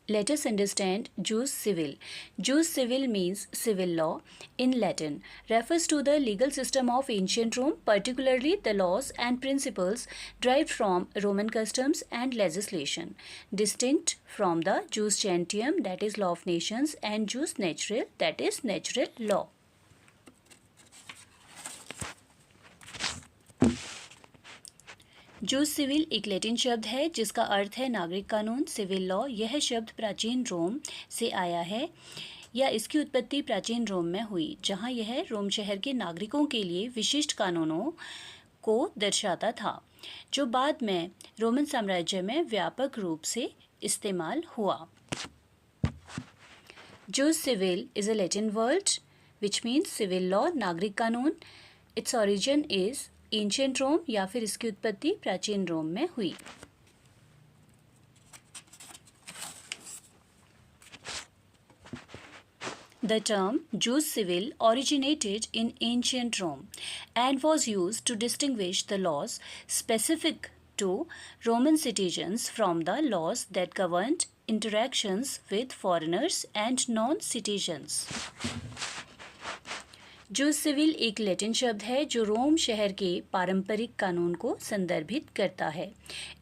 Let us understand jus civil. Jus civil means civil law in Latin, refers to the legal system of ancient Rome, particularly the laws and principles derived from Roman customs and legislation, distinct from the jus gentium, that is law of nations, and jus natural, that is natural law. Jus civil एक Latin शब्द है जिसका अर्थ है नागरिक कानून, civil law. यह शब्द प्राचीन रोम से आया है या इसकी उत्पत्ति प्राचीन रोम में हुई, जहां यह रोम शहर के नागरिकों के लिए विशिष्ट कानूनों को दर्शाता था, जो बाद में रोमन साम्राज्य में व्यापक रूप से इस्तेमाल हुआ। Jus civil is a Latin word which means civil law, नागरिक कानून। Its origin is ancient Rome या फिर इसकी उत्पत्ति प्राचीन रोम में हुई। The term jus civil originated in ancient Rome and was used to distinguish the laws specific to Roman citizens from the laws that governed interactions with foreigners and non-citizens. Jus civil एक Latin शब्द है जो रोम शहर के पारंपरिक कानून को संदर्भित करता है।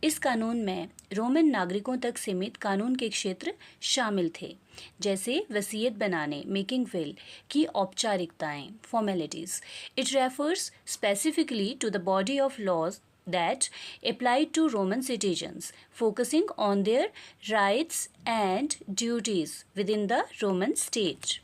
इस कानून में रोमन नागरिकों तक सीमित कानून के क्षेत्र शामिल थे, जैसे वसीयत बनाने, मेकिंग विल की औपचारिकताएं, formalities. It refers specifically to the body of laws that applied to Roman citizens, focusing on their rights and duties within the Roman state.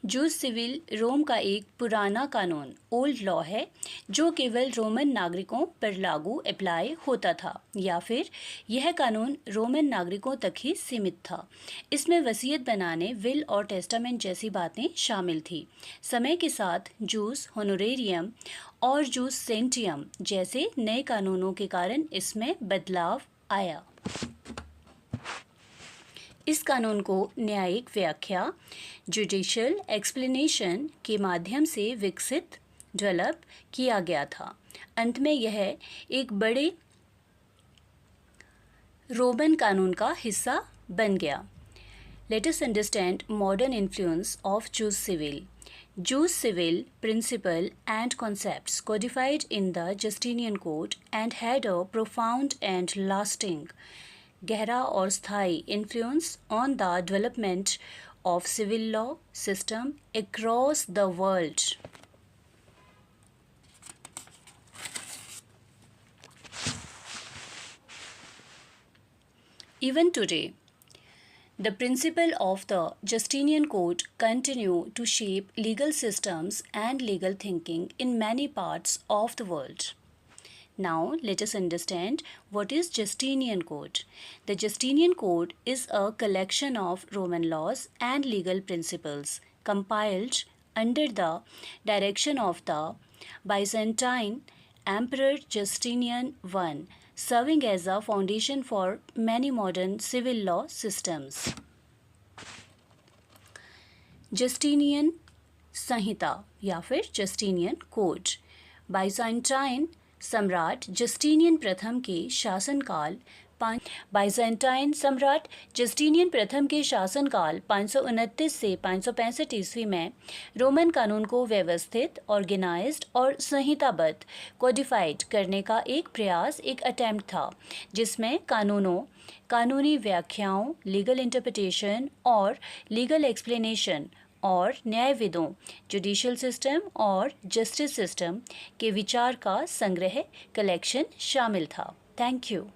Jus civile Rome का एक पुराना कानून, ओल्ड लॉ है, जो केवल Roman नागरिकों पर लागू अप्लाई होता था या फिर यह कानून रोमन नागरिकों तक ही सीमित था। इसमें वसीयत बनाने, विल और टेस्टामेंट जैसी बातें शामिल थी। समय के साथ जूस होनोरेरियम और जूस सेंटियम जैसे नए कानूनों के कारण इसमें बदलाव आया। इस कानून को न्यायिक व्याख्या, जुडिशियल एक्सप्लेनेशन के माध्यम से विकसित, डेवलप किया गया था। अंत में यह एक बड़े रोमन कानून का हिस्सा बन गया। Let us understand modern influence of jus civil. Jus civil principle and concepts codified in the Justinian Code and had a profound and lasting, गहरा और स्थायी influence on the development of civil law system across the world. Even today, the principle of the Justinian Code continue to shape legal systems and legal thinking in many parts of the world. Now, let us understand what is Justinian Code. The Justinian Code is a collection of Roman laws and legal principles compiled under the direction of the Byzantine Emperor Justinian I, serving as a foundation for many modern civil law systems. Justinian संहिता या फिर Justinian code, Byzantine सम्राट Justinian प्रथम के शासनकाल Byzantine सम्राट Justinian प्रथम के शासनकाल 529 से 565 ईस्वी में रोमन कानून को व्यवस्थित, ऑर्गेनाइज्ड और संहिताबद्ध, कोडिफाइड करने का एक प्रयास, एक अटेम्प्ट था, जिसमें कानूनों, कानूनी व्याख्याओं, लीगल इंटरप्रिटेशन और लीगल एक्सप्लेनेशन और न्यायविदों, जुडिशियल सिस्टम और जस्टिस सिस्टम के विचार का संग्रह, कलेक्शन शामिल था। Thank you.